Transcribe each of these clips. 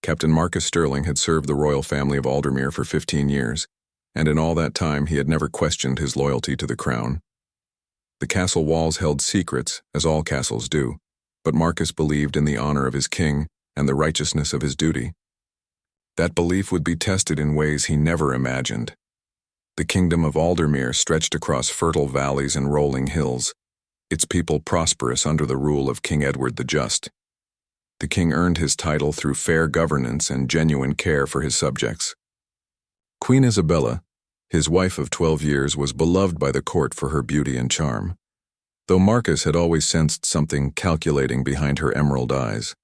Captain Marcus Sterling had served the royal family of Aldermere for 15 years, and in all that time he had never questioned his loyalty to the crown. The castle walls held secrets, as all castles do, but Marcus believed in the honor of his king and the righteousness of his duty. That belief would be tested in ways he never imagined. The kingdom of Aldermere stretched across fertile valleys and rolling hills, its people prosperous under the rule of King Edward the Just. The king earned his title through fair governance and genuine care for his subjects. Queen Isabella, his wife of 12 years, was beloved by the court for her beauty and charm, though Marcus had always sensed something calculating behind her emerald eyes.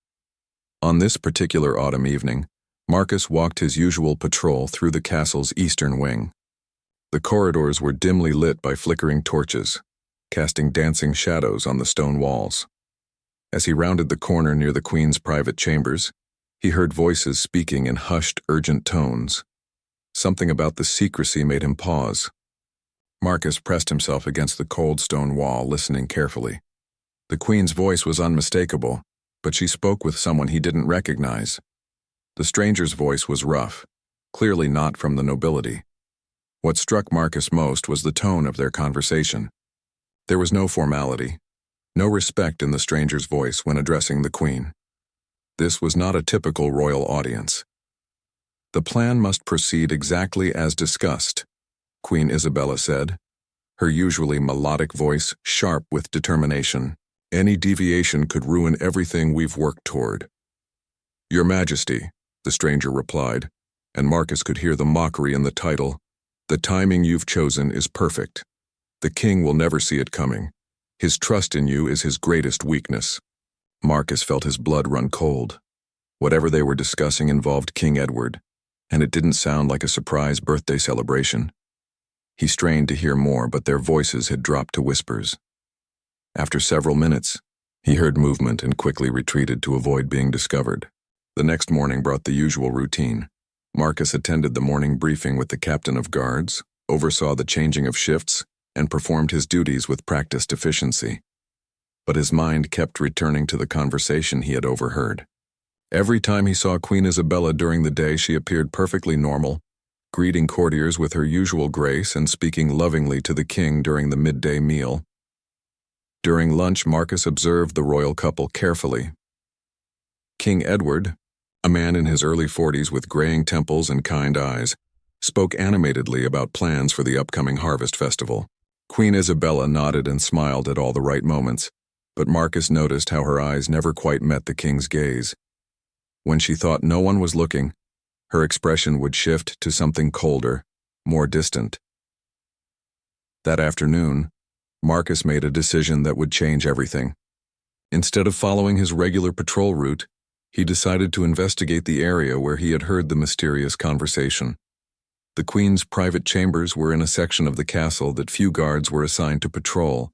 On this particular autumn evening, Marcus walked his usual patrol through the castle's eastern wing. The corridors were dimly lit by flickering torches, casting dancing shadows on the stone walls. As he rounded the corner near the Queen's private chambers, he heard voices speaking in hushed, urgent tones. Something about the secrecy made him pause. Marcus pressed himself against the cold stone wall, listening carefully. The Queen's voice was unmistakable, but she spoke with someone he didn't recognize. The stranger's voice was rough, clearly not from the nobility. What struck Marcus most was the tone of their conversation. There was no formality, no respect in the stranger's voice when addressing the Queen. This was not a typical royal audience. "The plan must proceed exactly as discussed," Queen Isabella said, her usually melodic voice sharp with determination. "Any deviation could ruin everything we've worked toward." "Your Majesty," the stranger replied, and Marcus could hear the mockery in the title. "The timing you've chosen is perfect. The king will never see it coming. His trust in you is his greatest weakness." Marcus felt his blood run cold. Whatever they were discussing involved King Edward, and it didn't sound like a surprise birthday celebration. He strained to hear more, but their voices had dropped to whispers. After several minutes, he heard movement and quickly retreated to avoid being discovered. The next morning brought the usual routine. Marcus attended the morning briefing with the captain of guards, oversaw the changing of shifts, and performed his duties with practiced efficiency. But his mind kept returning to the conversation he had overheard. Every time he saw Queen Isabella during the day, she appeared perfectly normal, greeting courtiers with her usual grace and speaking lovingly to the king during the midday meal. During lunch, Marcus observed the royal couple carefully. King Edward, a man in his early 40s with graying temples and kind eyes, spoke animatedly about plans for the upcoming harvest festival. Queen Isabella nodded and smiled at all the right moments, but Marcus noticed how her eyes never quite met the king's gaze. When she thought no one was looking, her expression would shift to something colder, more distant. That afternoon, Marcus made a decision that would change everything. Instead of following his regular patrol route, he decided to investigate the area where he had heard the mysterious conversation. The Queen's private chambers were in a section of the castle that few guards were assigned to patrol,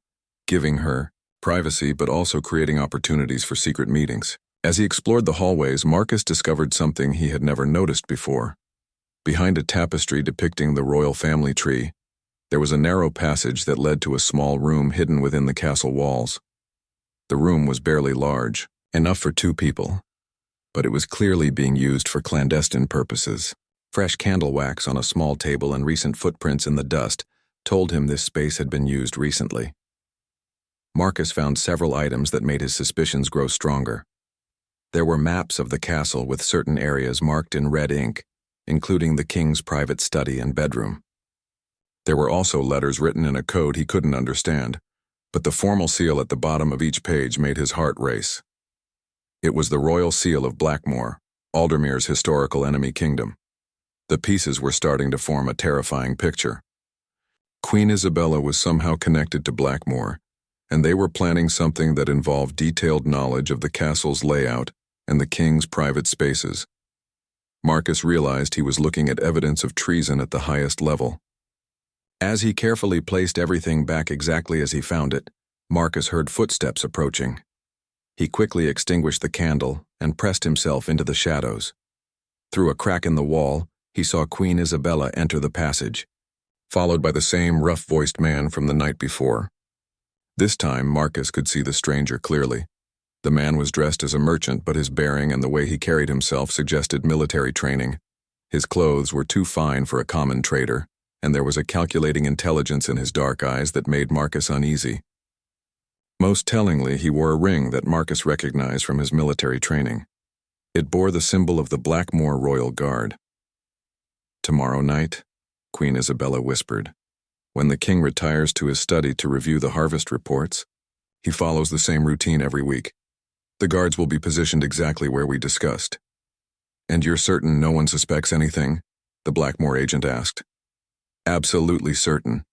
giving her privacy but also creating opportunities for secret meetings. As he explored the hallways, Marcus discovered something he had never noticed before. Behind a tapestry depicting the royal family tree, there was a narrow passage that led to a small room hidden within the castle walls. The room was barely large, enough for 2 people, but it was clearly being used for clandestine purposes. Fresh candle wax on a small table and recent footprints in the dust told him this space had been used recently. Marcus found several items that made his suspicions grow stronger. There were maps of the castle with certain areas marked in red ink, including the king's private study and bedroom. There were also letters written in a code he couldn't understand, but the formal seal at the bottom of each page made his heart race. It was the royal seal of Blackmore, Aldermere's historical enemy kingdom. The pieces were starting to form a terrifying picture. Queen Isabella was somehow connected to Blackmore, and they were planning something that involved detailed knowledge of the castle's layout and the king's private spaces. Marcus realized he was looking at evidence of treason at the highest level. As he carefully placed everything back exactly as he found it, Marcus heard footsteps approaching. He quickly extinguished the candle and pressed himself into the shadows. Through a crack in the wall, he saw Queen Isabella enter the passage, followed by the same rough-voiced man from the night before. This time, Marcus could see the stranger clearly. The man was dressed as a merchant, but his bearing and the way he carried himself suggested military training. His clothes were too fine for a common trader, and there was a calculating intelligence in his dark eyes that made Marcus uneasy. Most tellingly, he wore a ring that Marcus recognized from his military training. It bore the symbol of the Blackmore Royal Guard. "Tomorrow night," Queen Isabella whispered, "when the king retires to his study to review the harvest reports, he follows the same routine every week. The guards will be positioned exactly where we discussed." "And you're certain no one suspects anything?" the Blackmore agent asked. "Absolutely certain,"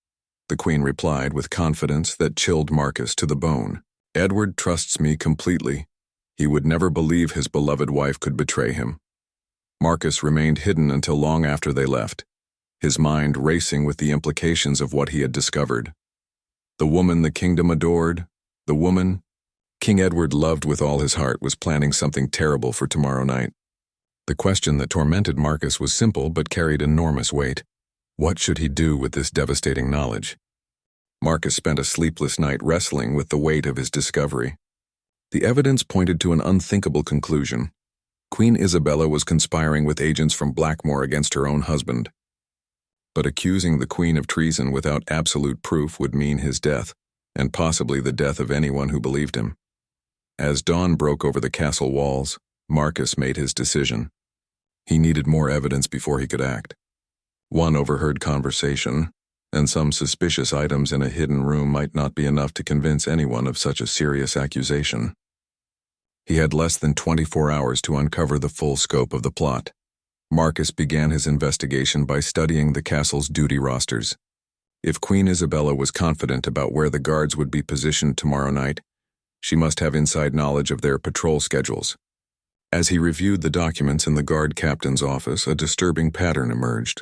the Queen replied with confidence that chilled Marcus to the bone. "Edward trusts me completely. He would never believe his beloved wife could betray him." Marcus remained hidden until long after they left, his mind racing with the implications of what he had discovered. The woman the kingdom adored, the woman King Edward loved with all his heart, was planning something terrible for tomorrow night. The question that tormented Marcus was simple but carried enormous weight. What should he do with this devastating knowledge? Marcus spent a sleepless night wrestling with the weight of his discovery. The evidence pointed to an unthinkable conclusion. Queen Isabella was conspiring with agents from Blackmore against her own husband. But accusing the Queen of treason without absolute proof would mean his death, and possibly the death of anyone who believed him. As dawn broke over the castle walls, Marcus made his decision. He needed more evidence before he could act. One overheard conversation, and some suspicious items in a hidden room might not be enough to convince anyone of such a serious accusation. He had less than 24 hours to uncover the full scope of the plot. Marcus began his investigation by studying the castle's duty rosters. If Queen Isabella was confident about where the guards would be positioned tomorrow night, she must have inside knowledge of their patrol schedules. As he reviewed the documents in the guard captain's office, a disturbing pattern emerged.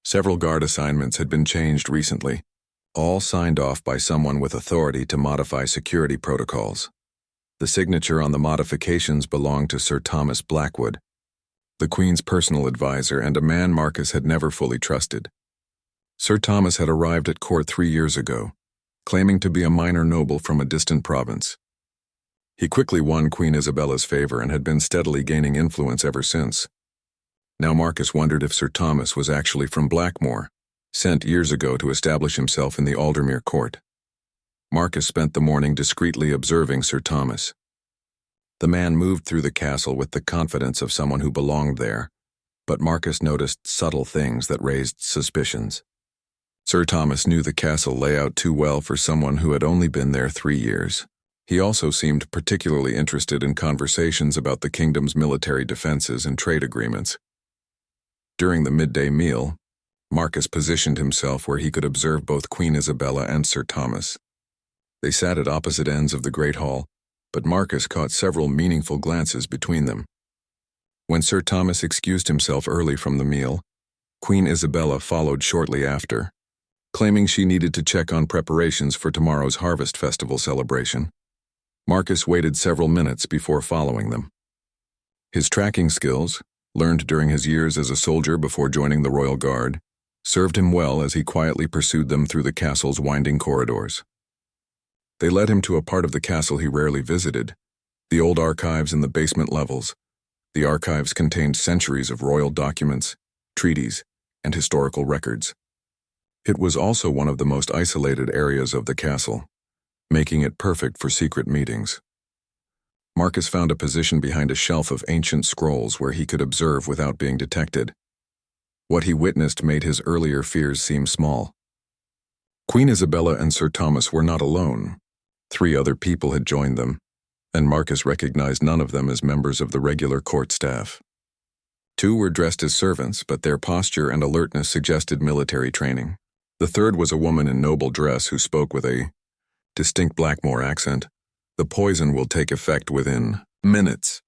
Several guard assignments had been changed recently, all signed off by someone with authority to modify security protocols. The signature on the modifications belonged to Sir Thomas Blackwood, the Queen's personal advisor and a man Marcus had never fully trusted. Sir Thomas had arrived at court 3 years ago, claiming to be a minor noble from a distant province. He quickly won Queen Isabella's favor and had been steadily gaining influence ever since. Now Marcus wondered if Sir Thomas was actually from Blackmore, sent years ago to establish himself in the Aldermere court. Marcus spent the morning discreetly observing Sir Thomas. The man moved through the castle with the confidence of someone who belonged there, but Marcus noticed subtle things that raised suspicions. Sir Thomas knew the castle layout too well for someone who had only been there 3 years. He also seemed particularly interested in conversations about the kingdom's military defenses and trade agreements. During the midday meal, Marcus positioned himself where he could observe both Queen Isabella and Sir Thomas. They sat at opposite ends of the great hall, but Marcus caught several meaningful glances between them. When Sir Thomas excused himself early from the meal, Queen Isabella followed shortly after, claiming she needed to check on preparations for tomorrow's harvest festival celebration. Marcus waited several minutes before following them. His tracking skills, learned during his years as a soldier before joining the Royal Guard, served him well as he quietly pursued them through the castle's winding corridors. They led him to a part of the castle he rarely visited, the old archives in the basement levels. The archives contained centuries of royal documents, treaties, and historical records. It was also one of the most isolated areas of the castle, making it perfect for secret meetings. Marcus found a position behind a shelf of ancient scrolls where he could observe without being detected. What he witnessed made his earlier fears seem small. Queen Isabella and Sir Thomas were not alone. 3 other people had joined them, and Marcus recognized none of them as members of the regular court staff. 2 were dressed as servants, but their posture and alertness suggested military training. The 3rd was a woman in noble dress who spoke with a distinct Blackmore accent. "The poison will take effect within minutes,"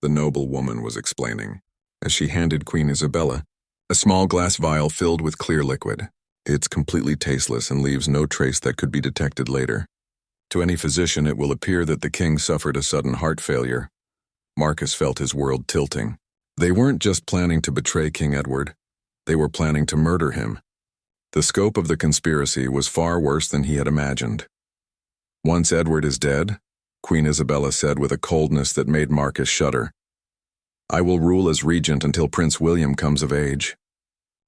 the noble woman was explaining, as she handed Queen Isabella a small glass vial filled with clear liquid. "It's completely tasteless and leaves no trace that could be detected later. To any physician, it will appear that the king suffered a sudden heart failure." Marcus felt his world tilting. They weren't just planning to betray King Edward, they were planning to murder him. The scope of the conspiracy was far worse than he had imagined. Once Edward is dead, Queen Isabella said with a coldness that made Marcus shudder. "I will rule as regent until Prince William comes of age.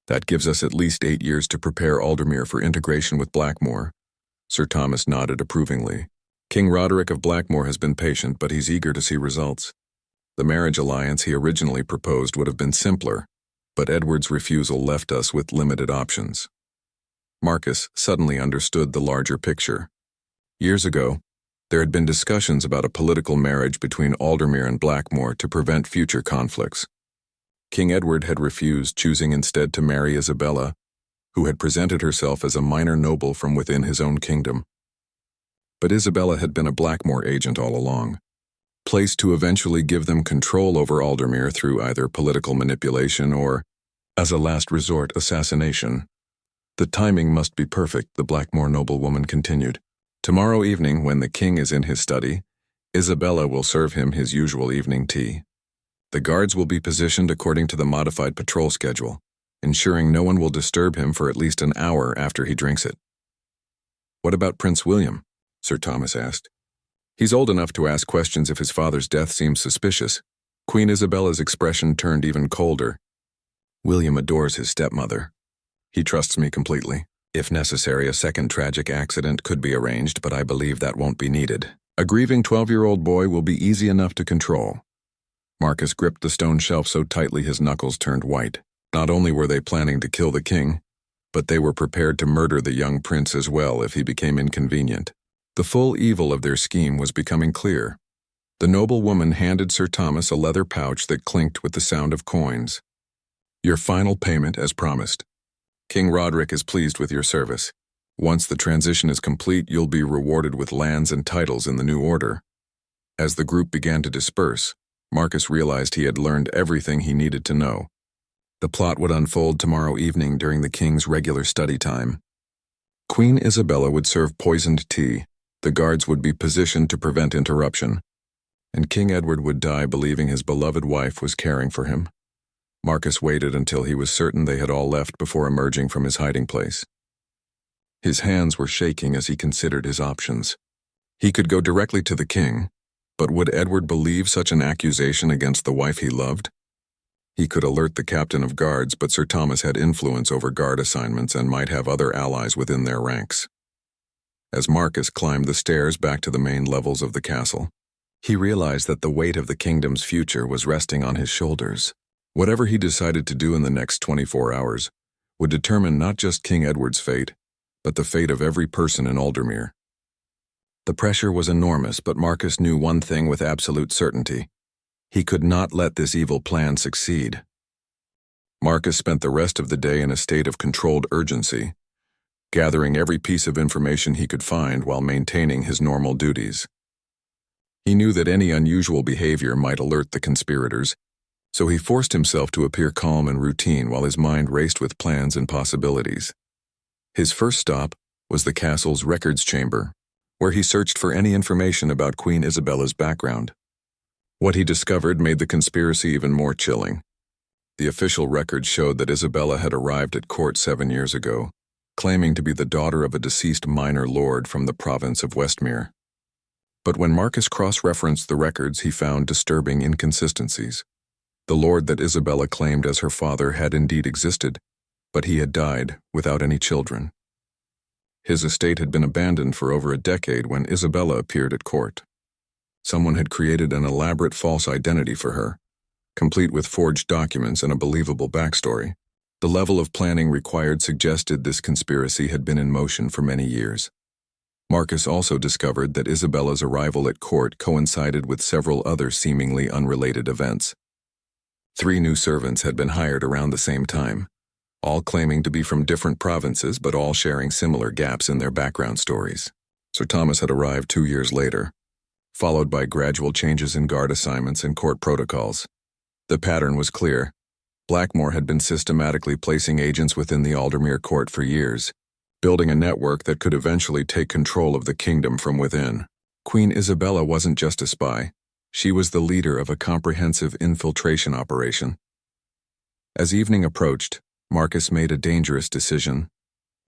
That gives us at least 8 years to prepare Aldermere for integration with Blackmore." Sir Thomas nodded approvingly. "King Roderick of Blackmore has been patient, but he's eager to see results. The marriage alliance he originally proposed would have been simpler, but Edward's refusal left us with limited options." Marcus suddenly understood the larger picture. Years ago, there had been discussions about a political marriage between Aldermere and Blackmore to prevent future conflicts. King Edward had refused, choosing instead to marry Isabella, who had presented herself as a minor noble from within his own kingdom. But Isabella had been a Blackmore agent all along, placed to eventually give them control over Aldermere through either political manipulation or, as a last resort, assassination. "The timing must be perfect," the Blackmore noblewoman continued. "Tomorrow evening, when the king is in his study, Isabella will serve him his usual evening tea. The guards will be positioned according to the modified patrol schedule, ensuring no one will disturb him for at least an hour after he drinks it." "What about Prince William?" Sir Thomas asked. "He's old enough to ask questions if his father's death seems suspicious." Queen Isabella's expression turned even colder. "William adores his stepmother. He trusts me completely. If necessary, a second tragic accident could be arranged, but I believe that won't be needed. A grieving 12-year-old boy will be easy enough to control." Marcus gripped the stone shelf so tightly his knuckles turned white. Not only were they planning to kill the king, but they were prepared to murder the young prince as well if he became inconvenient. The full evil of their scheme was becoming clear. The noblewoman handed Sir Thomas a leather pouch that clinked with the sound of coins. "Your final payment as promised. King Roderick is pleased with your service. Once the transition is complete, you'll be rewarded with lands and titles in the new order." As the group began to disperse, Marcus realized he had learned everything he needed to know. The plot would unfold tomorrow evening during the king's regular study time. Queen Isabella would serve poisoned tea, the guards would be positioned to prevent interruption, and King Edward would die believing his beloved wife was caring for him. Marcus waited until he was certain they had all left before emerging from his hiding place. His hands were shaking as he considered his options. He could go directly to the king, but would Edward believe such an accusation against the wife he loved? He could alert the captain of guards, but Sir Thomas had influence over guard assignments and might have other allies within their ranks. As Marcus climbed the stairs back to the main levels of the castle, he realized that the weight of the kingdom's future was resting on his shoulders. Whatever he decided to do in the next 24 hours would determine not just King Edward's fate, but the fate of every person in Aldermere. The pressure was enormous, but Marcus knew one thing with absolute certainty. He could not let this evil plan succeed. Marcus spent the rest of the day in a state of controlled urgency, gathering every piece of information he could find while maintaining his normal duties. He knew that any unusual behavior might alert the conspirators, so he forced himself to appear calm and routine while his mind raced with plans and possibilities. His first stop was the castle's records chamber, where he searched for any information about Queen Isabella's background. What he discovered made the conspiracy even more chilling. The official records showed that Isabella had arrived at court 7 years ago, claiming to be the daughter of a deceased minor lord from the province of Westmere. But when Marcus cross-referenced the records, he found disturbing inconsistencies. The lord that Isabella claimed as her father had indeed existed, but he had died without any children. His estate had been abandoned for over a decade when Isabella appeared at court. Someone had created an elaborate false identity for her, complete with forged documents and a believable backstory. The level of planning required suggested this conspiracy had been in motion for many years. Marcus also discovered that Isabella's arrival at court coincided with several other seemingly unrelated events. 3 new servants had been hired around the same time, all claiming to be from different provinces but all sharing similar gaps in their background stories. Sir Thomas had arrived 2 years later, followed by gradual changes in guard assignments and court protocols. The pattern was clear. Blackmore had been systematically placing agents within the Aldermere court for years, building a network that could eventually take control of the kingdom from within. Queen Isabella wasn't just a spy. She was the leader of a comprehensive infiltration operation. As evening approached, Marcus made a dangerous decision.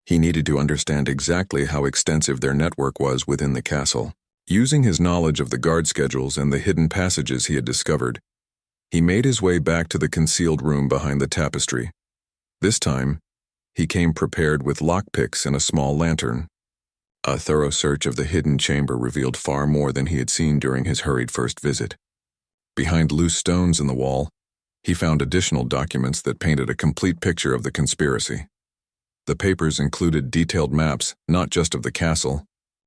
He needed to understand exactly how extensive their network was within the castle. Using his knowledge of the guard schedules and the hidden passages he had discovered, he made his way back to the concealed room behind the tapestry. This time, he came prepared with lockpicks and a small lantern. A thorough search of the hidden chamber revealed far more than he had seen during his hurried first visit. Behind loose stones in the wall, he found additional documents that painted a complete picture of the conspiracy. The papers included detailed maps not just of the castle,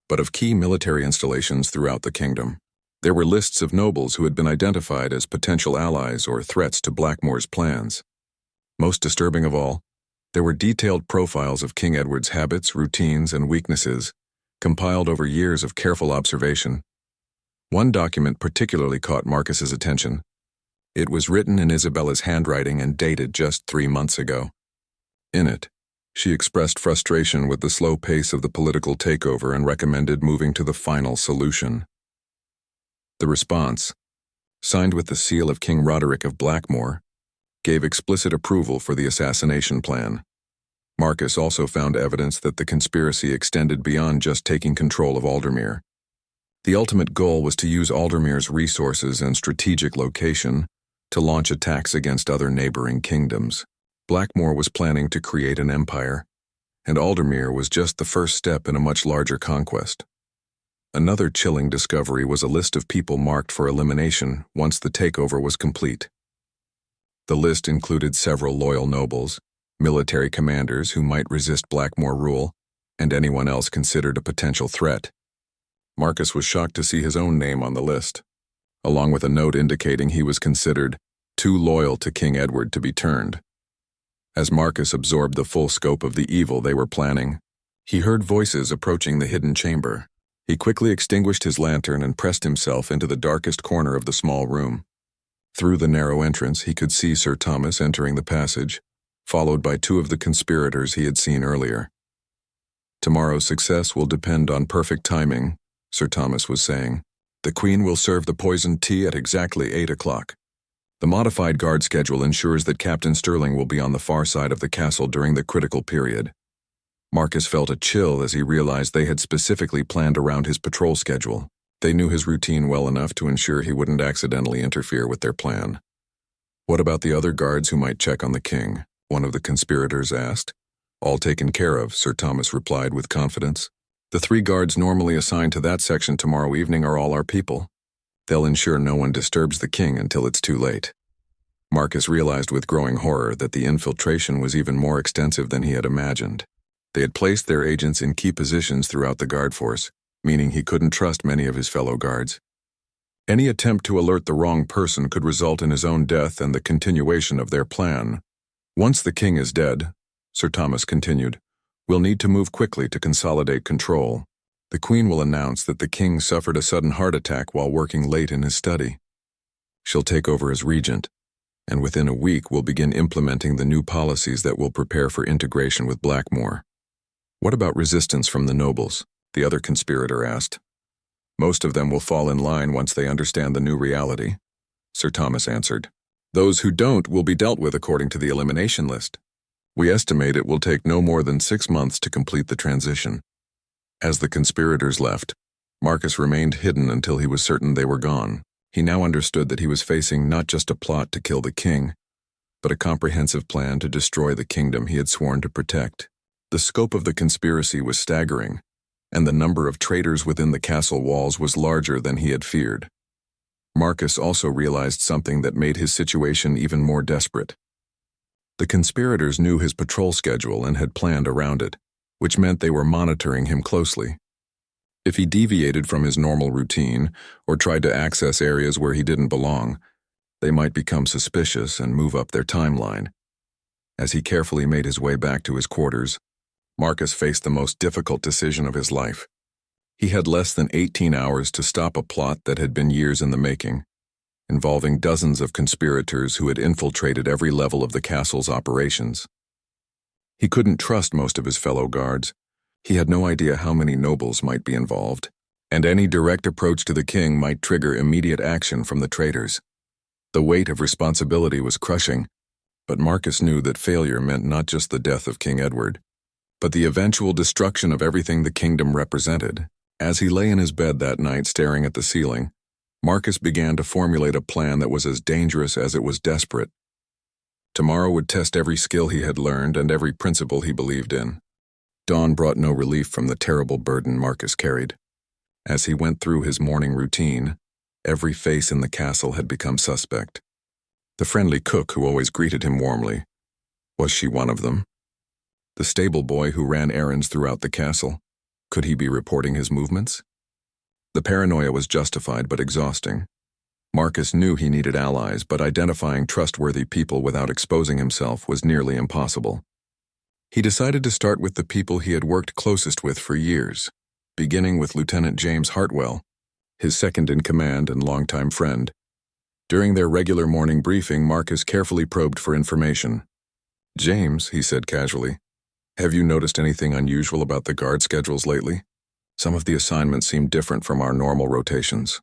but of key military installations throughout the kingdom. There were lists of nobles who had been identified as potential allies or threats to Blackmore's plans. Most disturbing of all, there were detailed profiles of King Edward's habits, routines, and weaknesses, compiled over years of careful observation. One document particularly caught Marcus's attention. It was written in Isabella's handwriting and dated just 3 months ago. In it, she expressed frustration with the slow pace of the political takeover and recommended moving to the final solution. The response, signed with the seal of King Roderick of Blackmore, gave explicit approval for the assassination plan. Marcus also found evidence that the conspiracy extended beyond just taking control of Aldermere. The ultimate goal was to use Aldermere's resources and strategic location to launch attacks against other neighboring kingdoms. Blackmore was planning to create an empire, and Aldermere was just the first step in a much larger conquest. Another chilling discovery was a list of people marked for elimination once the takeover was complete. The list included several loyal nobles, military commanders who might resist Blackmore rule, and anyone else considered a potential threat. Marcus was shocked to see his own name on the list, along with a note indicating he was considered too loyal to King Edward to be turned. As Marcus absorbed the full scope of the evil they were planning, he heard voices approaching the hidden chamber. He quickly extinguished his lantern and pressed himself into the darkest corner of the small room. Through the narrow entrance, he could see Sir Thomas entering the passage, followed by 2 of the conspirators he had seen earlier. "Tomorrow's success will depend on perfect timing," Sir Thomas was saying. "The Queen will serve the poisoned tea at exactly 8 o'clock. The modified guard schedule ensures that Captain Sterling will be on the far side of the castle during the critical period." Marcus felt a chill as he realized they had specifically planned around his patrol schedule. They knew his routine well enough to ensure he wouldn't accidentally interfere with their plan. "What about the other guards who might check on the king?" one of the conspirators asked. "All taken care of," Sir Thomas replied with confidence. "The 3 guards normally assigned to that section tomorrow evening are all our people. They'll ensure no one disturbs the king until it's too late." Marcus realized with growing horror that the infiltration was even more extensive than he had imagined. They had placed their agents in key positions throughout the guard force, meaning he couldn't trust many of his fellow guards. Any attempt to alert the wrong person could result in his own death and the continuation of their plan. "Once the king is dead," Sir Thomas continued, "we'll need to move quickly to consolidate control. The Queen will announce that the king suffered a sudden heart attack while working late in his study. She'll take over as regent, and within a week we'll begin implementing the new policies that will prepare for integration with Blackmore." "What about resistance from the nobles?" the other conspirator asked. "Most of them will fall in line once they understand the new reality," Sir Thomas answered. "Those who don't will be dealt with according to the elimination list. We estimate it will take no more than 6 months to complete the transition." As the conspirators left, Marcus remained hidden until he was certain they were gone. He now understood that he was facing not just a plot to kill the king, but a comprehensive plan to destroy the kingdom he had sworn to protect. The scope of the conspiracy was staggering, and the number of traitors within the castle walls was larger than he had feared. Marcus also realized something that made his situation even more desperate. The conspirators knew his patrol schedule and had planned around it, which meant they were monitoring him closely. If he deviated from his normal routine or tried to access areas where he didn't belong, they might become suspicious and move up their timeline. As he carefully made his way back to his quarters, Marcus faced the most difficult decision of his life. He had less than 18 hours to stop a plot that had been years in the making, involving dozens of conspirators who had infiltrated every level of the castle's operations. He couldn't trust most of his fellow guards. He had no idea how many nobles might be involved, and any direct approach to the king might trigger immediate action from the traitors. The weight of responsibility was crushing, but Marcus knew that failure meant not just the death of King Edward, but the eventual destruction of everything the kingdom represented. As he lay in his bed that night staring at the ceiling, Marcus began to formulate a plan that was as dangerous as it was desperate. Tomorrow would test every skill he had learned and every principle he believed in. Dawn brought no relief from the terrible burden Marcus carried. As he went through his morning routine, every face in the castle had become suspect. The friendly cook who always greeted him warmly, was she one of them? The stable boy who ran errands throughout the castle, could he be reporting his movements? The paranoia was justified but exhausting. Marcus knew he needed allies, but identifying trustworthy people without exposing himself was nearly impossible. He decided to start with the people he had worked closest with for years, beginning with Lieutenant James Hartwell, his second-in-command and longtime friend. During their regular morning briefing, Marcus carefully probed for information. "James," he said casually, "have you noticed anything unusual about the guard schedules lately? Some of the assignments seem different from our normal rotations."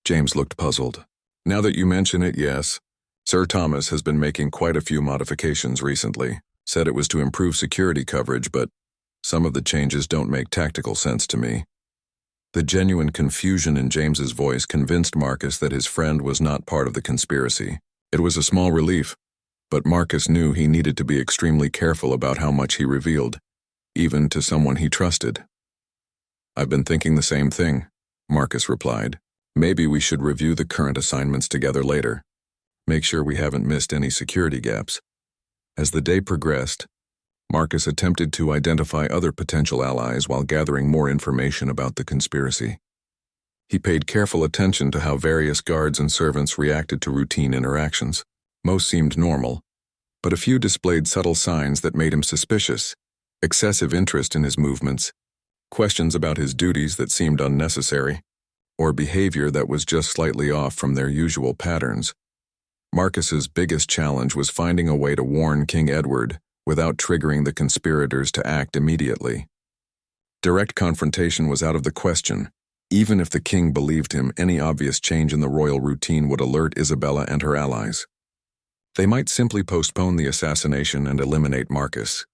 James looked puzzled. "Now that you mention it, yes. Sir Thomas has been making quite a few modifications recently. Said it was to improve security coverage, but some of the changes don't make tactical sense to me." The genuine confusion in James's voice convinced Marcus that his friend was not part of the conspiracy. It was a small relief, but Marcus knew he needed to be extremely careful about how much he revealed, even to someone he trusted. "I've been thinking the same thing," Marcus replied. "Maybe we should review the current assignments together later. Make sure we haven't missed any security gaps." As the day progressed, Marcus attempted to identify other potential allies while gathering more information about the conspiracy. He paid careful attention to how various guards and servants reacted to routine interactions. Most seemed normal, but a few displayed subtle signs that made him suspicious: excessive interest in his movements, questions about his duties that seemed unnecessary, or behavior that was just slightly off from their usual patterns. Marcus's biggest challenge was finding a way to warn King Edward without triggering the conspirators to act immediately. Direct confrontation was out of the question. Even if the king believed him, any obvious change in the royal routine would alert Isabella and her allies. They might simply postpone the assassination and eliminate Marcus,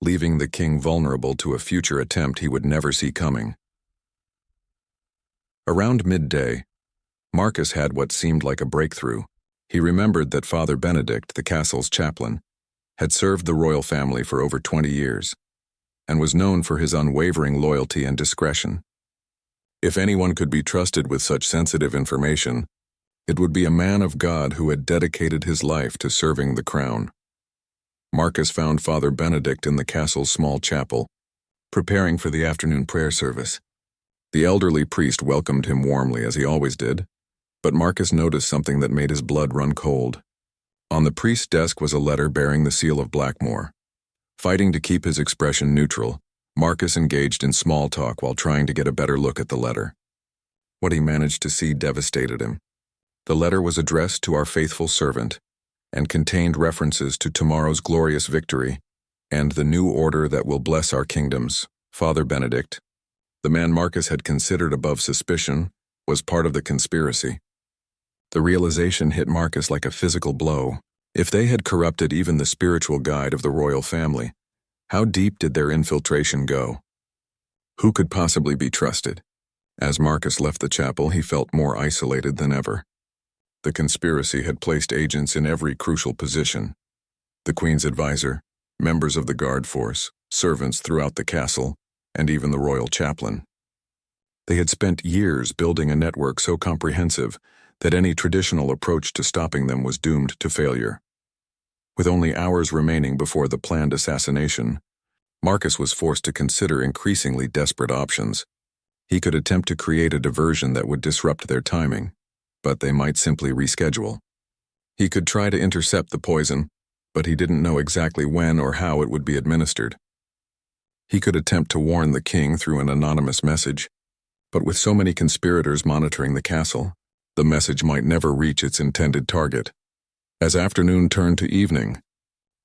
leaving the king vulnerable to a future attempt he would never see coming. Around midday, Marcus had what seemed like a breakthrough. He remembered that Father Benedict, the castle's chaplain, had served the royal family for over 20 years, and was known for his unwavering loyalty and discretion. If anyone could be trusted with such sensitive information, it would be a man of God who had dedicated his life to serving the crown. Marcus found Father Benedict in the castle's small chapel, preparing for the afternoon prayer service. The elderly priest welcomed him warmly, as he always did, but Marcus noticed something that made his blood run cold. On the priest's desk was a letter bearing the seal of Blackmore. Fighting to keep his expression neutral, Marcus engaged in small talk while trying to get a better look at the letter. What he managed to see devastated him. The letter was addressed to our faithful servant and contained references to tomorrow's glorious victory and the new order that will bless our kingdoms. Father Benedict, the man Marcus had considered above suspicion, was part of the conspiracy. The realization hit Marcus like a physical blow. If they had corrupted even the spiritual guide of the royal family, how deep did their infiltration go? Who could possibly be trusted? As Marcus left the chapel, he felt more isolated than ever. The conspiracy had placed agents in every crucial position: the Queen's advisor, members of the guard force, servants throughout the castle, and even the royal chaplain. They had spent years building a network so comprehensive that any traditional approach to stopping them was doomed to failure. With only hours remaining before the planned assassination, Marcus was forced to consider increasingly desperate options. He could attempt to create a diversion that would disrupt their timing, but they might simply reschedule. He could try to intercept the poison, but he didn't know exactly when or how it would be administered. He could attempt to warn the king through an anonymous message, but with so many conspirators monitoring the castle, the message might never reach its intended target. As afternoon turned to evening,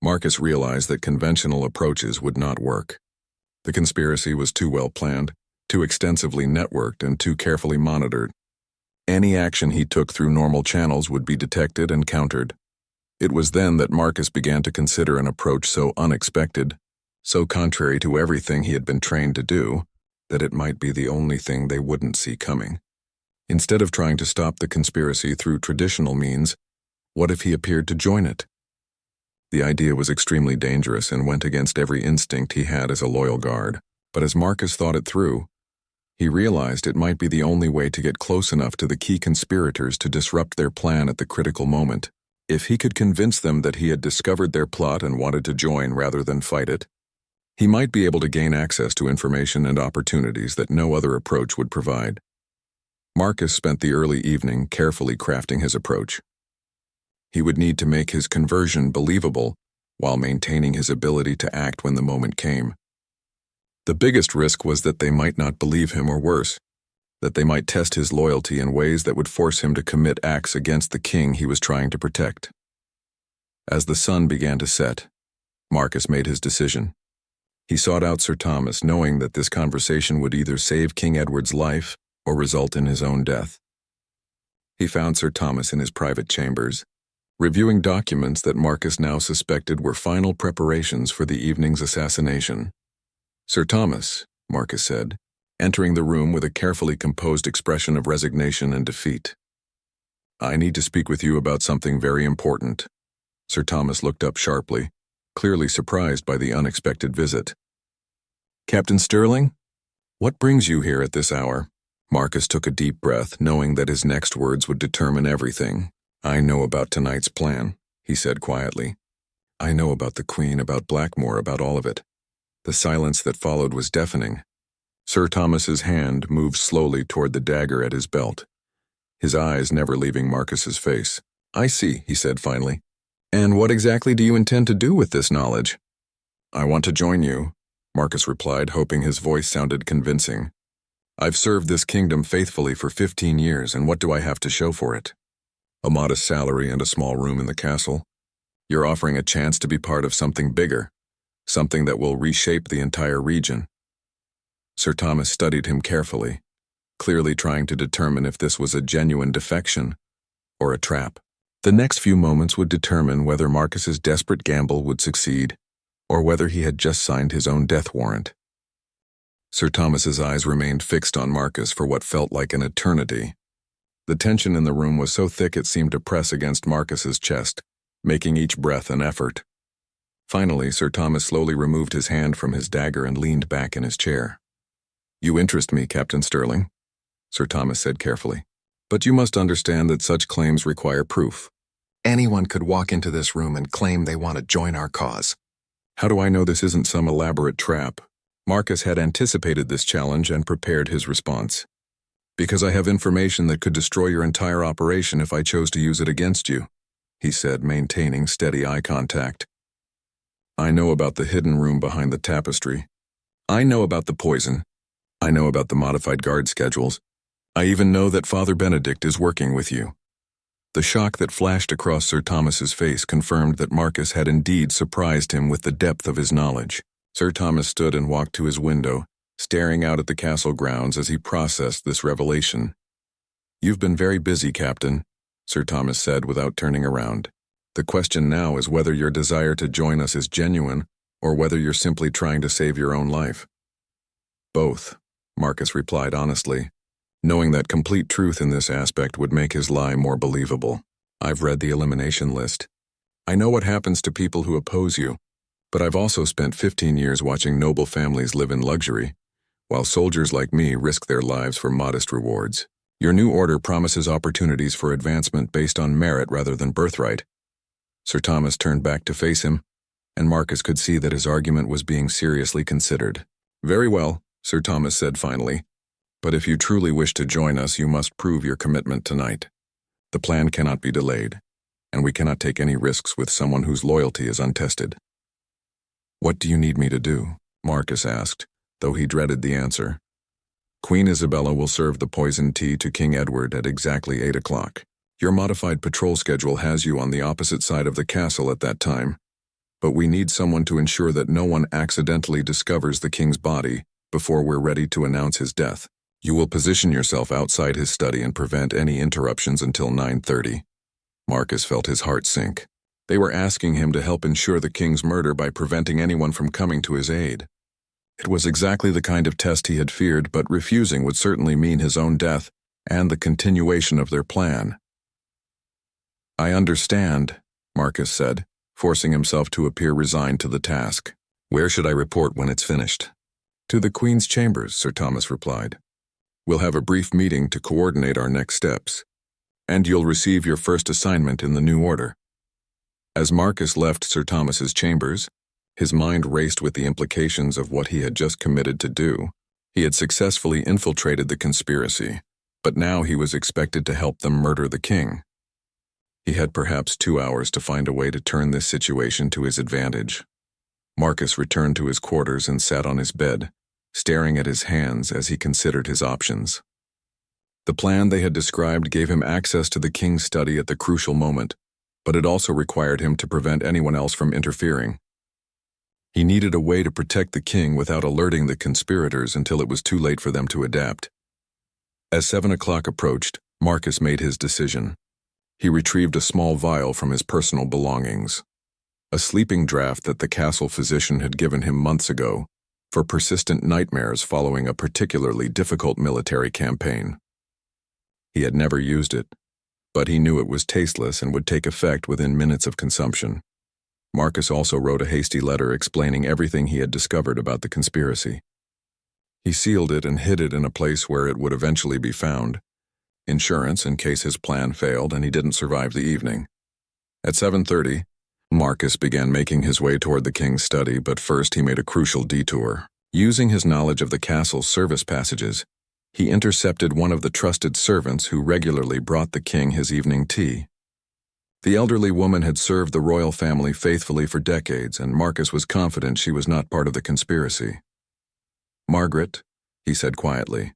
Marcus realized that conventional approaches would not work. The conspiracy was too well planned, too extensively networked, and too carefully monitored. Any action he took through normal channels would be detected and countered. It was then that Marcus began to consider an approach so unexpected, so contrary to everything he had been trained to do, that it might be the only thing they wouldn't see coming. Instead of trying to stop the conspiracy through traditional means, what if he appeared to join it? The idea was extremely dangerous and went against every instinct he had as a loyal guard. But as Marcus thought it through, he realized it might be the only way to get close enough to the key conspirators to disrupt their plan at the critical moment. If he could convince them that he had discovered their plot and wanted to join rather than fight it, he might be able to gain access to information and opportunities that no other approach would provide. Marcus spent the early evening carefully crafting his approach. He would need to make his conversion believable while maintaining his ability to act when the moment came. The biggest risk was that they might not believe him, or worse, that they might test his loyalty in ways that would force him to commit acts against the king he was trying to protect. As the sun began to set, Marcus made his decision. He sought out Sir Thomas, knowing that this conversation would either save King Edward's life or result in his own death. He found Sir Thomas in his private chambers, reviewing documents that Marcus now suspected were final preparations for the evening's assassination. "Sir Thomas," Marcus said, entering the room with a carefully composed expression of resignation and defeat. "I need to speak with you about something very important." Sir Thomas looked up sharply, clearly surprised by the unexpected visit. "Captain Sterling? What brings you here at this hour?" Marcus took a deep breath, knowing that his next words would determine everything. "I know about tonight's plan," he said quietly. "I know about the Queen, about Blackmore, about all of it." The silence that followed was deafening. Sir Thomas's hand moved slowly toward the dagger at his belt, his eyes never leaving Marcus's face. "I see," he said finally. "And what exactly do you intend to do with this knowledge?" "I want to join you," Marcus replied, hoping his voice sounded convincing. "I've served this kingdom faithfully for 15 years, and what do I have to show for it? A modest salary and a small room in the castle. You're offering a chance to be part of something bigger, something that will reshape the entire region." Sir Thomas studied him carefully, clearly trying to determine if this was a genuine defection or a trap. The next few moments would determine whether Marcus's desperate gamble would succeed, or whether he had just signed his own death warrant. Sir Thomas's eyes remained fixed on Marcus for what felt like an eternity. The tension in the room was so thick it seemed to press against Marcus's chest, making each breath an effort. Finally, Sir Thomas slowly removed his hand from his dagger and leaned back in his chair. "You interest me, Captain Sterling," Sir Thomas said carefully. "But you must understand that such claims require proof. Anyone could walk into this room and claim they want to join our cause." "How do I know this isn't some elaborate trap?" Marcus had anticipated this challenge and prepared his response. "Because I have information that could destroy your entire operation if I chose to use it against you," he said, maintaining steady eye contact. "I know about the hidden room behind the tapestry. I know about the poison. I know about the modified guard schedules. I even know that Father Benedict is working with you." The shock that flashed across Sir Thomas's face confirmed that Marcus had indeed surprised him with the depth of his knowledge. Sir Thomas stood and walked to his window, staring out at the castle grounds as he processed this revelation. "You've been very busy, Captain," Sir Thomas said without turning around. "The question now is whether your desire to join us is genuine, or whether you're simply trying to save your own life." "Both," Marcus replied honestly, knowing that complete truth in this aspect would make his lie more believable. "I've read the elimination list. I know what happens to people who oppose you, but I've also spent 15 years watching noble families live in luxury, while soldiers like me risk their lives for modest rewards. Your new order promises opportunities for advancement based on merit rather than birthright." Sir Thomas turned back to face him, and Marcus could see that his argument was being seriously considered. "Very well," Sir Thomas said finally, "but if you truly wish to join us, you must prove your commitment tonight. The plan cannot be delayed, and we cannot take any risks with someone whose loyalty is untested." "What do you need me to do?" Marcus asked, though he dreaded the answer. "Queen Isabella will serve the poisoned tea to King Edward at exactly 8 o'clock. Your modified patrol schedule has you on the opposite side of the castle at that time, but we need someone to ensure that no one accidentally discovers the king's body before we're ready to announce his death. You will position yourself outside his study and prevent any interruptions until 9:30. Marcus felt his heart sink. They were asking him to help ensure the king's murder by preventing anyone from coming to his aid. It was exactly the kind of test he had feared, but refusing would certainly mean his own death and the continuation of their plan. "I understand," Marcus said, forcing himself to appear resigned to the task. "Where should I report when it's finished?" "To the Queen's chambers," Sir Thomas replied. "We'll have a brief meeting to coordinate our next steps, and you'll receive your first assignment in the new order." As Marcus left Sir Thomas's chambers, his mind raced with the implications of what he had just committed to do. He had successfully infiltrated the conspiracy, but now he was expected to help them murder the king. He had perhaps 2 hours to find a way to turn this situation to his advantage. Marcus returned to his quarters and sat on his bed, staring at his hands as he considered his options. The plan they had described gave him access to the king's study at the crucial moment, but it also required him to prevent anyone else from interfering. He needed a way to protect the king without alerting the conspirators until it was too late for them to adapt. As 7 o'clock approached, Marcus made his decision. He retrieved a small vial from his personal belongings, a sleeping draught that the castle physician had given him months ago for persistent nightmares following a particularly difficult military campaign. He had never used it, but he knew it was tasteless and would take effect within minutes of consumption. Marcus also wrote a hasty letter explaining everything he had discovered about the conspiracy. He sealed it and hid it in a place where it would eventually be found, insurance in case his plan failed and he didn't survive the evening. At 7:30, Marcus began making his way toward the king's study, but first he made a crucial detour. Using his knowledge of the castle's service passages, he intercepted one of the trusted servants who regularly brought the king his evening tea. The elderly woman had served the royal family faithfully for decades, and Marcus was confident she was not part of the conspiracy. "Margaret," he said quietly,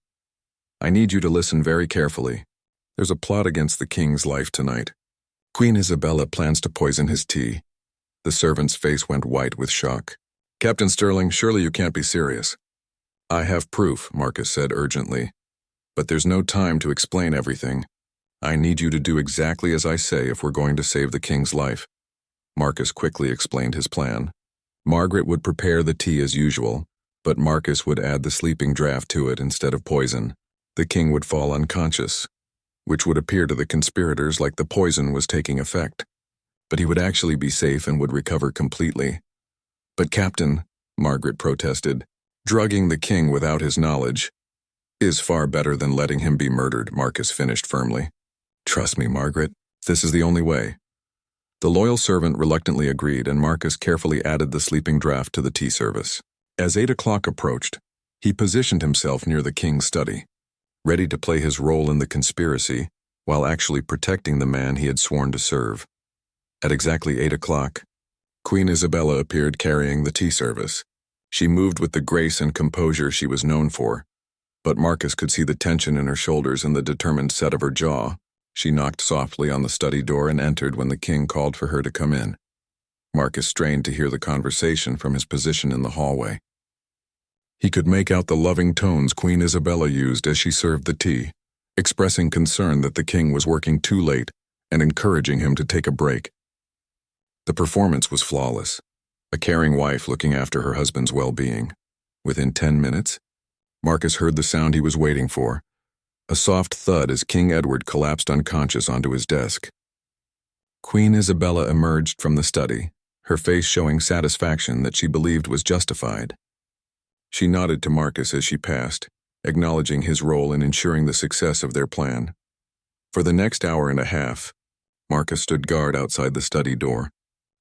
"I need you to listen very carefully. There's a plot against the king's life tonight. Queen Isabella plans to poison his tea." The servant's face went white with shock. "Captain Sterling, surely you can't be serious." "I have proof," Marcus said urgently. "But there's no time to explain everything. I need you to do exactly as I say if we're going to save the king's life." Marcus quickly explained his plan. Margaret would prepare the tea as usual, but Marcus would add the sleeping draught to it instead of poison. The king would fall unconscious, which would appear to the conspirators like the poison was taking effect. But he would actually be safe and would recover completely. "But Captain," Margaret protested, "drugging the king without his knowledge is far better than letting him be murdered," Marcus finished firmly. "Trust me, Margaret, this is the only way." The loyal servant reluctantly agreed, and Marcus carefully added the sleeping draught to the tea service. As 8 o'clock approached, he positioned himself near the king's study, ready to play his role in the conspiracy while actually protecting the man he had sworn to serve. At exactly 8 o'clock, Queen Isabella appeared carrying the tea service. She moved with the grace and composure she was known for, but Marcus could see the tension in her shoulders and the determined set of her jaw. She knocked softly on the study door and entered when the king called for her to come in. Marcus strained to hear the conversation from his position in the hallway. He could make out the loving tones Queen Isabella used as she served the tea, expressing concern that the king was working too late and encouraging him to take a break. The performance was flawless, a caring wife looking after her husband's well-being. Within 10 minutes, Marcus heard the sound he was waiting for, a soft thud as King Edward collapsed unconscious onto his desk. Queen Isabella emerged from the study, her face showing satisfaction that she believed was justified. She nodded to Marcus as she passed, acknowledging his role in ensuring the success of their plan. For the next hour and a half, Marcus stood guard outside the study door,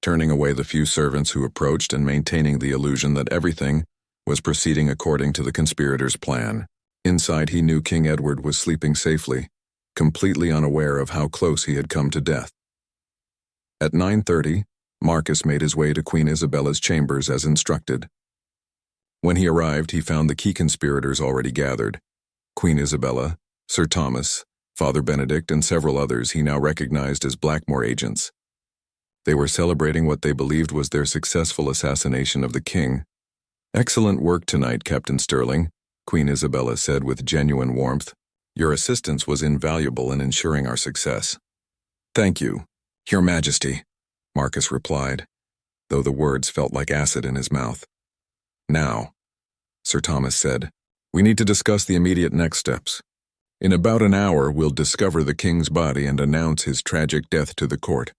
turning away the few servants who approached and maintaining the illusion that everything was proceeding according to the conspirators' plan. Inside, he knew King Edward was sleeping safely, completely unaware of how close he had come to death. At 9:30, Marcus made his way to Queen Isabella's chambers as instructed. When he arrived, he found the key conspirators already gathered: Queen Isabella, Sir Thomas, Father Benedict, and several others he now recognized as Blackmore agents. They were celebrating what they believed was their successful assassination of the king. "Excellent work tonight, Captain Sterling," Queen Isabella said with genuine warmth. "Your assistance was invaluable in ensuring our success." "Thank you, Your Majesty," Marcus replied, though the words felt like acid in his mouth. "Now, Sir Thomas said. "We need to discuss the immediate next steps. In about an hour, we'll discover the king's body and announce his tragic death to the court.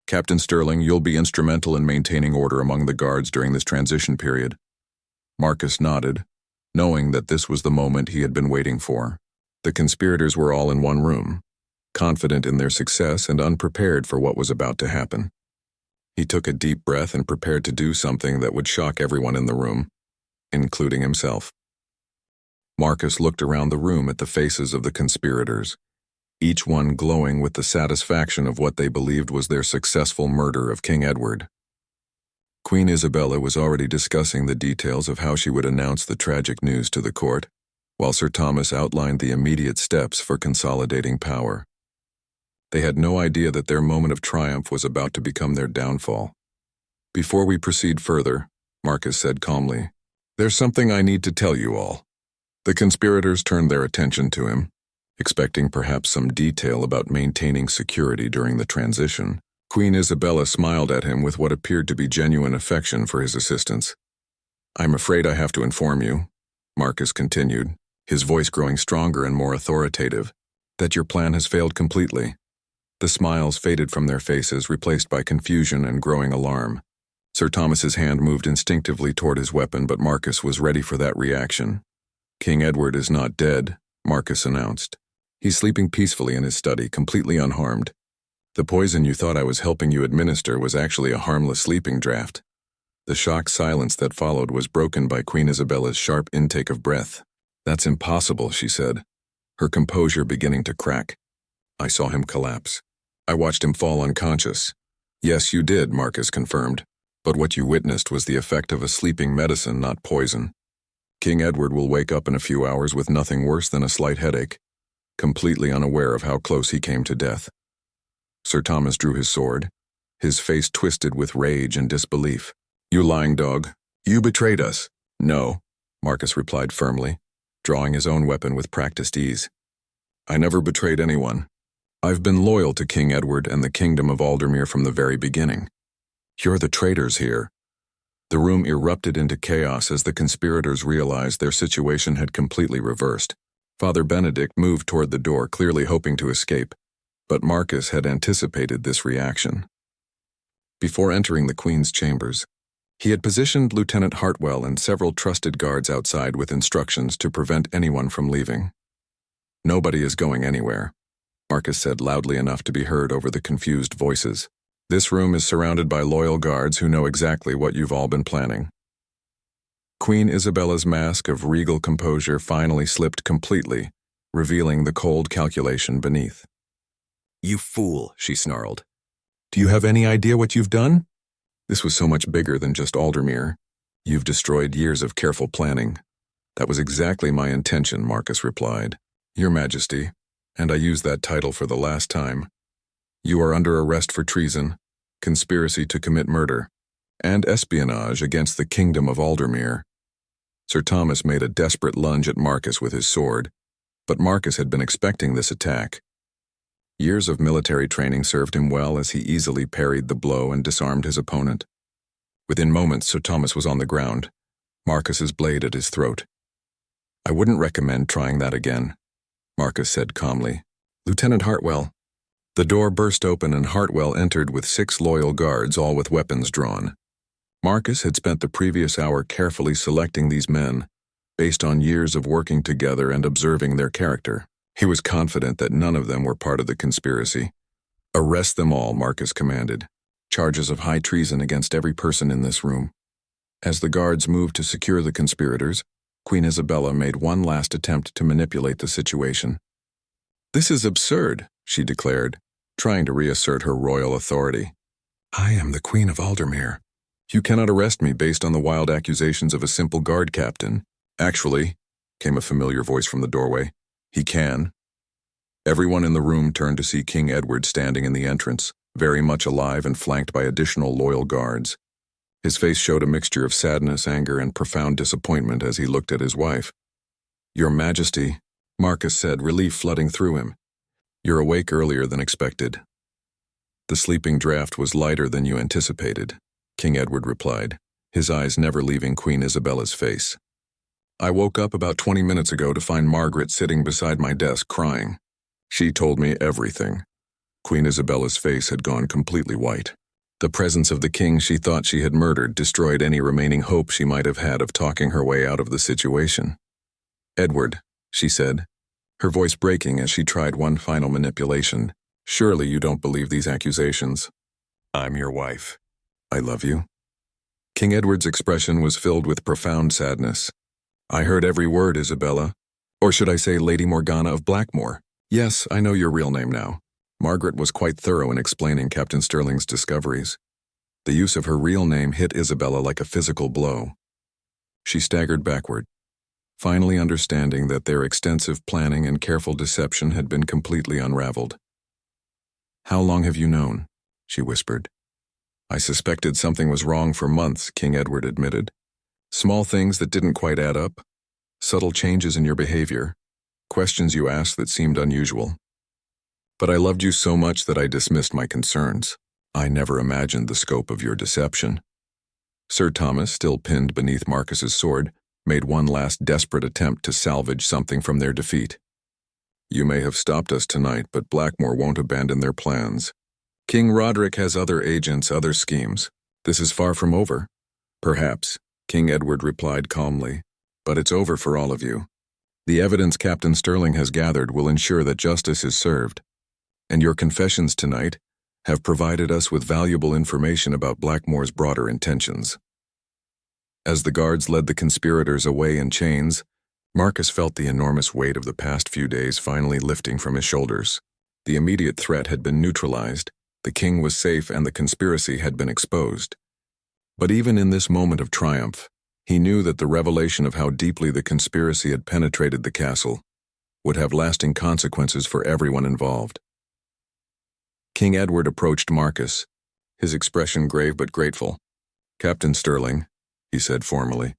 Captain Sterling, you'll be instrumental in maintaining order among the guards during this transition period." Marcus nodded, knowing that this was the moment he had been waiting for. The conspirators were all in one room, confident in their success and unprepared for what was about to happen. He took a deep breath and prepared to do something that would shock everyone in the room, including himself. Marcus looked around the room at the faces of the conspirators, each one glowing with the satisfaction of what they believed was their successful murder of King Edward. Queen Isabella was already discussing the details of how she would announce the tragic news to the court, while Sir Thomas outlined the immediate steps for consolidating power. They had no idea that their moment of triumph was about to become their downfall. "Before we proceed further," Marcus said calmly, "there's something I need to tell you all." The conspirators turned their attention to him, expecting perhaps some detail about maintaining security during the transition. Queen Isabella smiled at him with what appeared to be genuine affection for his assistance. "I'm afraid I have to inform you," Marcus continued, his voice growing stronger and more authoritative, "that your plan has failed completely." The smiles faded from their faces, replaced by confusion and growing alarm. Sir Thomas's hand moved instinctively toward his weapon, but Marcus was ready for that reaction. "King Edward is not dead," Marcus announced. "He's sleeping peacefully in his study, completely unharmed. The poison you thought I was helping you administer was actually a harmless sleeping draft." The shocked silence that followed was broken by Queen Isabella's sharp intake of breath. "That's impossible," she said, her composure beginning to crack. "I saw him collapse. I watched him fall unconscious." "Yes, you did," Marcus confirmed, "but what you witnessed was the effect of a sleeping medicine, not poison. King Edward will wake up in a few hours with nothing worse than a slight headache, completely unaware of how close he came to death." Sir Thomas drew his sword, his face twisted with rage and disbelief. "You lying dog. You betrayed us." "No," Marcus replied firmly, drawing his own weapon with practiced ease. "I never betrayed anyone. I've been loyal to King Edward and the kingdom of Aldermere from the very beginning. You're the traitors here." The room erupted into chaos as the conspirators realized their situation had completely reversed. Father Benedict moved toward the door, clearly hoping to escape, but Marcus had anticipated this reaction. Before entering the Queen's chambers, he had positioned Lieutenant Hartwell and several trusted guards outside with instructions to prevent anyone from leaving. "Nobody is going anywhere," Marcus said loudly enough to be heard over the confused voices. "This room is surrounded by loyal guards who know exactly what you've all been planning." Queen Isabella's mask of regal composure finally slipped completely, revealing the cold calculation beneath. "You fool," she snarled. "Do you have any idea what you've done? This was so much bigger than just Aldermere. You've destroyed years of careful planning." "That was exactly my intention," Marcus replied. "Your Majesty, and I use that title for the last time, you are under arrest for treason, conspiracy to commit murder, and espionage against the Kingdom of Aldermere." Sir Thomas made a desperate lunge at Marcus with his sword, but Marcus had been expecting this attack. Years of military training served him well as he easily parried the blow and disarmed his opponent. Within moments, Sir Thomas was on the ground, Marcus's blade at his throat. "I wouldn't recommend trying that again," Marcus said calmly. "Lieutenant Hartwell." The door burst open and Hartwell entered with 6 loyal guards, all with weapons drawn. Marcus had spent the previous hour carefully selecting these men, based on years of working together and observing their character. He was confident that none of them were part of the conspiracy. "Arrest them all," Marcus commanded. "Charges of high treason against every person in this room." As the guards moved to secure the conspirators, Queen Isabella made one last attempt to manipulate the situation. "This is absurd," she declared, trying to reassert her royal authority. "I am the Queen of Aldermere. You cannot arrest me based on the wild accusations of a simple guard captain." "Actually," came a familiar voice from the doorway, "he can." Everyone in the room turned to see King Edward standing in the entrance, very much alive and flanked by additional loyal guards. His face showed a mixture of sadness, anger, and profound disappointment as he looked at his wife. "Your Majesty," Marcus said, relief flooding through him. "You're awake earlier than expected." "The sleeping draft was lighter than you anticipated," King Edward replied, his eyes never leaving Queen Isabella's face. I woke up about 20 minutes ago to find Margaret sitting beside my desk crying. She told me everything. Queen Isabella's face had gone completely white. The presence of the king she thought she had murdered destroyed any remaining hope she might have had of talking her way out of the situation. "Edward," she said, her voice breaking as she tried one final manipulation. "Surely you don't believe these accusations. I'm your wife. I love you." King Edward's expression was filled with profound sadness. "I heard every word, Isabella. Or should I say Lady Morgana of Blackmore? Yes, I know your real name now." Margaret was quite thorough in explaining Captain Sterling's discoveries. The use of her real name hit Isabella like a physical blow. She staggered backward, finally understanding that their extensive planning and careful deception had been completely unraveled. "How long have you known?" she whispered. "I suspected something was wrong for months," King Edward admitted. "Small things that didn't quite add up, subtle changes in your behavior, questions you asked that seemed unusual. But I loved you so much that I dismissed my concerns. I never imagined the scope of your deception." Sir Thomas, still pinned beneath Marcus's sword, made one last desperate attempt to salvage something from their defeat. "You may have stopped us tonight, but Blackmore won't abandon their plans. King Roderick has other agents, other schemes. This is far from over." "Perhaps," King Edward replied calmly, "but it's over for all of you. The evidence Captain Sterling has gathered will ensure that justice is served. And your confessions tonight have provided us with valuable information about Blackmore's broader intentions." As the guards led the conspirators away in chains, Marcus felt the enormous weight of the past few days finally lifting from his shoulders. The immediate threat had been neutralized, the king was safe, and the conspiracy had been exposed. But even in this moment of triumph, he knew that the revelation of how deeply the conspiracy had penetrated the castle would have lasting consequences for everyone involved. King Edward approached Marcus, his expression grave but grateful. "Captain Sterling," he said formally,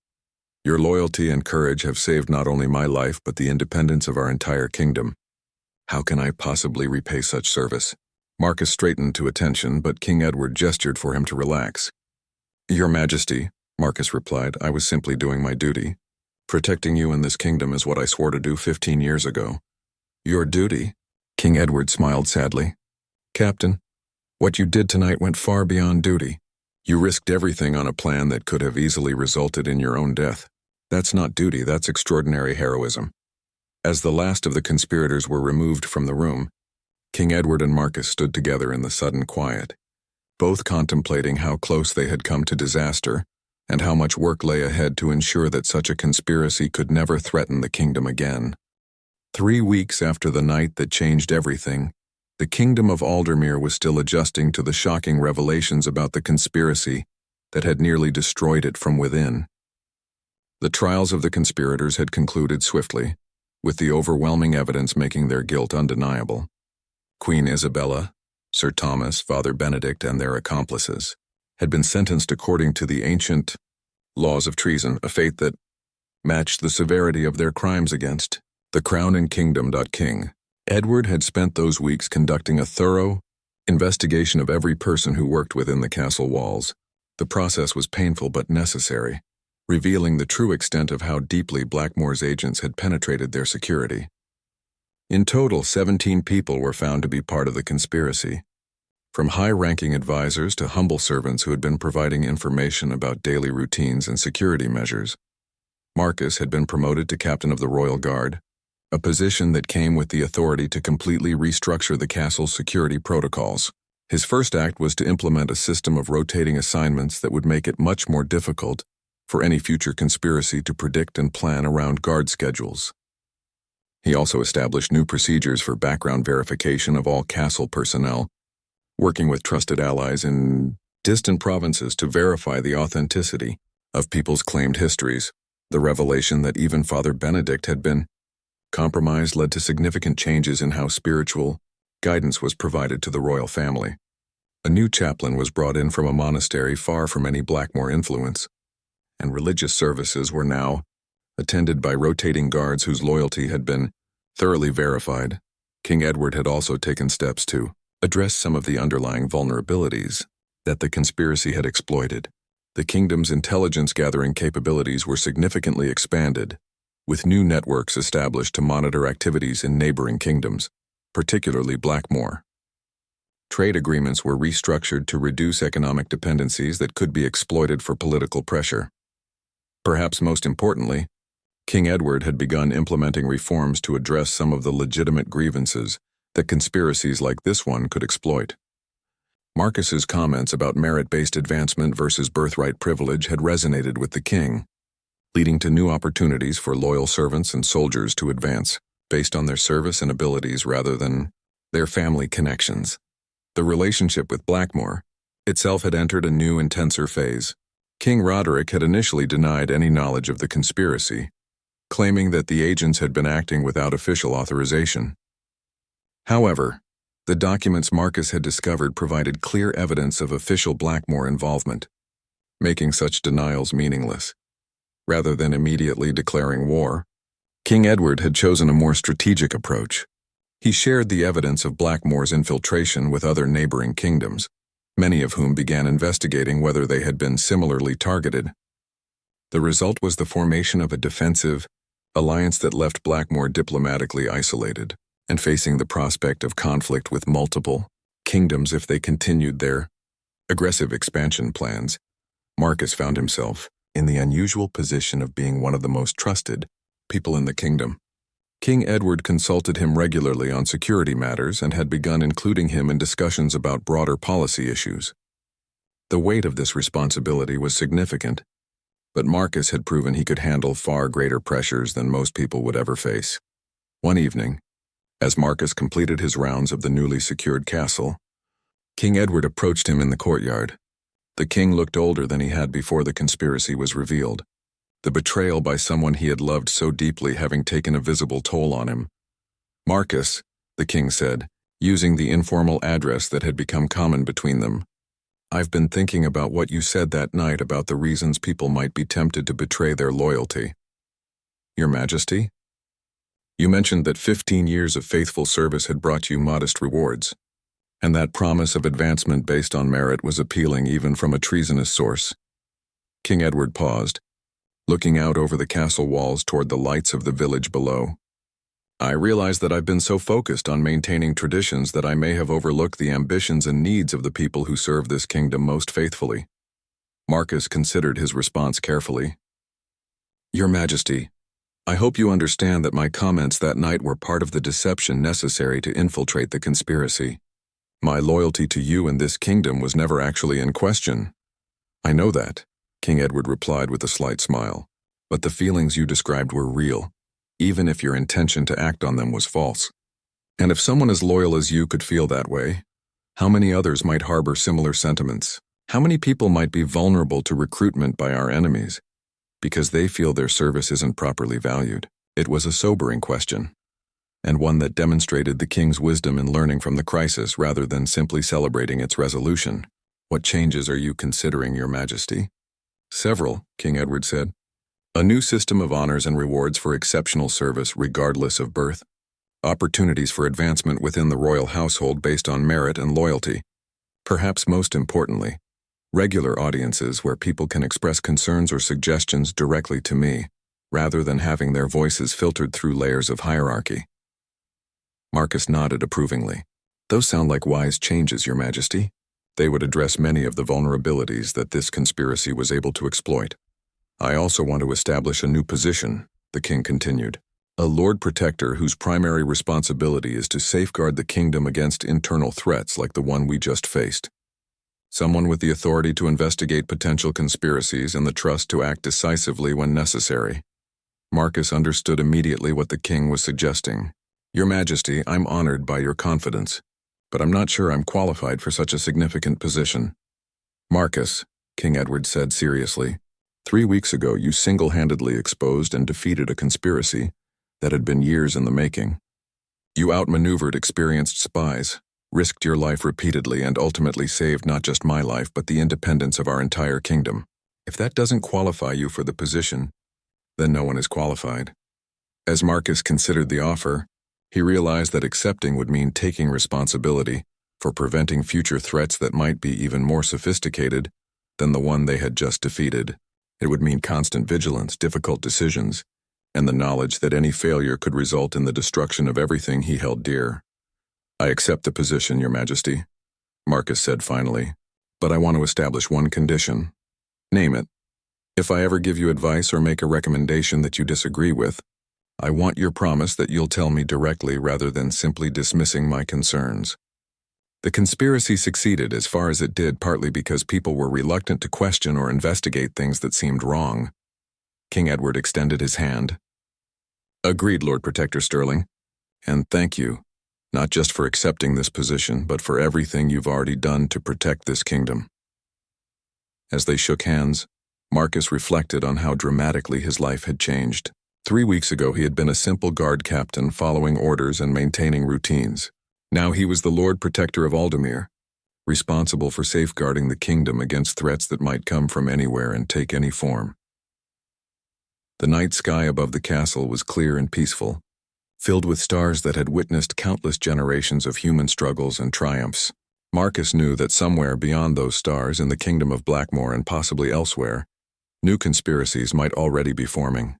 "your loyalty and courage have saved not only my life but the independence of our entire kingdom. How can I possibly repay such service?" Marcus straightened to attention, but King Edward gestured for him to relax. "Your Majesty," Marcus replied, "I was simply doing my duty. Protecting you in this kingdom is what I swore to do 15 years ago." "Your duty?" King Edward smiled sadly. "Captain, what you did tonight went far beyond duty. You risked everything on a plan that could have easily resulted in your own death. That's not duty, that's extraordinary heroism." As the last of the conspirators were removed from the room, King Edward and Marcus stood together in the sudden quiet, both contemplating how close they had come to disaster and how much work lay ahead to ensure that such a conspiracy could never threaten the kingdom again. 3 weeks after the night that changed everything, the kingdom of Aldermere was still adjusting to the shocking revelations about the conspiracy that had nearly destroyed it from within. The trials of the conspirators had concluded swiftly, with the overwhelming evidence making their guilt undeniable. Queen Isabella, Sir Thomas, Father Benedict, and their accomplices had been sentenced according to the ancient laws of treason, a fate that matched the severity of their crimes against the crown and kingdom. King Edward had spent those weeks conducting a thorough investigation of every person who worked within the castle walls. The process was painful but necessary, revealing the true extent of how deeply Blackmore's agents had penetrated their security. In total, 17 people were found to be part of the conspiracy, from high-ranking advisors to humble servants who had been providing information about daily routines and security measures. Marcus had been promoted to captain of the Royal Guard, a position that came with the authority to completely restructure the castle's security protocols. His first act was to implement a system of rotating assignments that would make it much more difficult for any future conspiracy to predict and plan around guard schedules. He also established new procedures for background verification of all castle personnel, working with trusted allies in distant provinces to verify the authenticity of people's claimed histories. The revelation that even Father Benedict had been compromised led to significant changes in how spiritual guidance was provided to the royal family. A new chaplain was brought in from a monastery far from any Blackmore influence, and religious services were now attended by rotating guards whose loyalty had been thoroughly verified. King Edward had also taken steps to address some of the underlying vulnerabilities that the conspiracy had exploited. The kingdom's intelligence-gathering capabilities were significantly expanded, with new networks established to monitor activities in neighboring kingdoms, particularly Blackmoor. Trade agreements were restructured to reduce economic dependencies that could be exploited for political pressure. Perhaps most importantly, King Edward had begun implementing reforms to address some of the legitimate grievances that conspiracies like this one could exploit. Marcus's comments about merit-based advancement versus birthright privilege had resonated with the king, leading to new opportunities for loyal servants and soldiers to advance based on their service and abilities rather than their family connections. The relationship with Blackmoor itself had entered a new, intenser phase. King Roderick had initially denied any knowledge of the conspiracy, claiming that the agents had been acting without official authorization. However, the documents Marcus had discovered provided clear evidence of official Blackmoor involvement, making such denials meaningless. Rather than immediately declaring war, King Edward had chosen a more strategic approach. He shared the evidence of Blackmoor's infiltration with other neighboring kingdoms, many of whom began investigating whether they had been similarly targeted. The result was the formation of a defensive alliance that left Blackmoor diplomatically isolated and facing the prospect of conflict with multiple kingdoms if they continued their aggressive expansion plans. Marcus found himself in the unusual position of being one of the most trusted people in the kingdom. King Edward consulted him regularly on security matters and had begun including him in discussions about broader policy issues. The weight of this responsibility was significant, but Marcus had proven he could handle far greater pressures than most people would ever face. One evening, as Marcus completed his rounds of the newly secured castle, King Edward approached him in the courtyard. The king looked older than he had before the conspiracy was revealed, the betrayal by someone he had loved so deeply having taken a visible toll on him. "Marcus," the king said, using the informal address that had become common between them, "I've been thinking about what you said that night about the reasons people might be tempted to betray their loyalty." "Your Majesty? You mentioned that 15 years of faithful service had brought you modest rewards, and that promise of advancement based on merit was appealing even from a treasonous source." King Edward paused, looking out over the castle walls toward the lights of the village below. "I realize that I've been so focused on maintaining traditions that I may have overlooked the ambitions and needs of the people who serve this kingdom most faithfully." Marcus considered his response carefully. "Your Majesty, I hope you understand that my comments that night were part of the deception necessary to infiltrate the conspiracy. My loyalty to you and this kingdom was never actually in question." "I know that," King Edward replied with a slight smile, "but the feelings you described were real, even if your intention to act on them was false. And if someone as loyal as you could feel that way, how many others might harbor similar sentiments? How many people might be vulnerable to recruitment by our enemies because they feel their service isn't properly valued?" It was a sobering question, and one that demonstrated the king's wisdom in learning from the crisis rather than simply celebrating its resolution. "What changes are you considering, Your Majesty?" "Several," King Edward said. "A new system of honors and rewards for exceptional service regardless of birth. Opportunities for advancement within the royal household based on merit and loyalty. Perhaps most importantly, regular audiences where people can express concerns or suggestions directly to me, rather than having their voices filtered through layers of hierarchy." Marcus nodded approvingly. "Those sound like wise changes, Your Majesty. They would address many of the vulnerabilities that this conspiracy was able to exploit. I also want to establish a new position," the king continued. "A Lord Protector whose primary responsibility is to safeguard the kingdom against internal threats like the one we just faced. Someone with the authority to investigate potential conspiracies and the trust to act decisively when necessary." Marcus understood immediately what the king was suggesting. "Your Majesty, I'm honored by your confidence, but I'm not sure I'm qualified for such a significant position." "Marcus," King Edward said seriously, 3 weeks ago you single-handedly exposed and defeated a conspiracy that had been years in the making. You outmaneuvered experienced spies, risked your life repeatedly, and ultimately saved not just my life but the independence of our entire kingdom. If that doesn't qualify you for the position, then no one is qualified." As Marcus considered the offer, he realized that accepting would mean taking responsibility for preventing future threats that might be even more sophisticated than the one they had just defeated. It would mean constant vigilance, difficult decisions, and the knowledge that any failure could result in the destruction of everything he held dear. "I accept the position, Your Majesty," Marcus said finally, "but I want to establish one condition." "Name it." "If I ever give you advice or make a recommendation that you disagree with, I want your promise that you'll tell me directly rather than simply dismissing my concerns." The conspiracy succeeded as far as it did, partly because people were reluctant to question or investigate things that seemed wrong. King Edward extended his hand. "Agreed, Lord Protector Sterling. And thank you, not just for accepting this position, but for everything you've already done to protect this kingdom." As they shook hands, Marcus reflected on how dramatically his life had changed. 3 weeks ago he had been a simple guard captain following orders and maintaining routines. Now he was the Lord Protector of Aldemir, responsible for safeguarding the kingdom against threats that might come from anywhere and take any form. The night sky above the castle was clear and peaceful, filled with stars that had witnessed countless generations of human struggles and triumphs. Marcus knew that somewhere beyond those stars, in the kingdom of Blackmore and possibly elsewhere, new conspiracies might already be forming.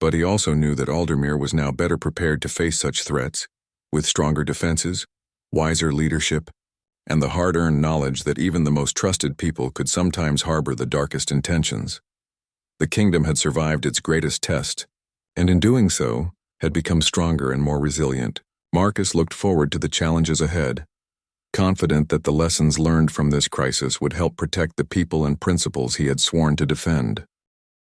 But he also knew that Aldemir was now better prepared to face such threats, with stronger defenses, wiser leadership, and the hard-earned knowledge that even the most trusted people could sometimes harbor the darkest intentions. The kingdom had survived its greatest test, and in doing so, had become stronger and more resilient. Marcus looked forward to the challenges ahead, confident that the lessons learned from this crisis would help protect the people and principles he had sworn to defend.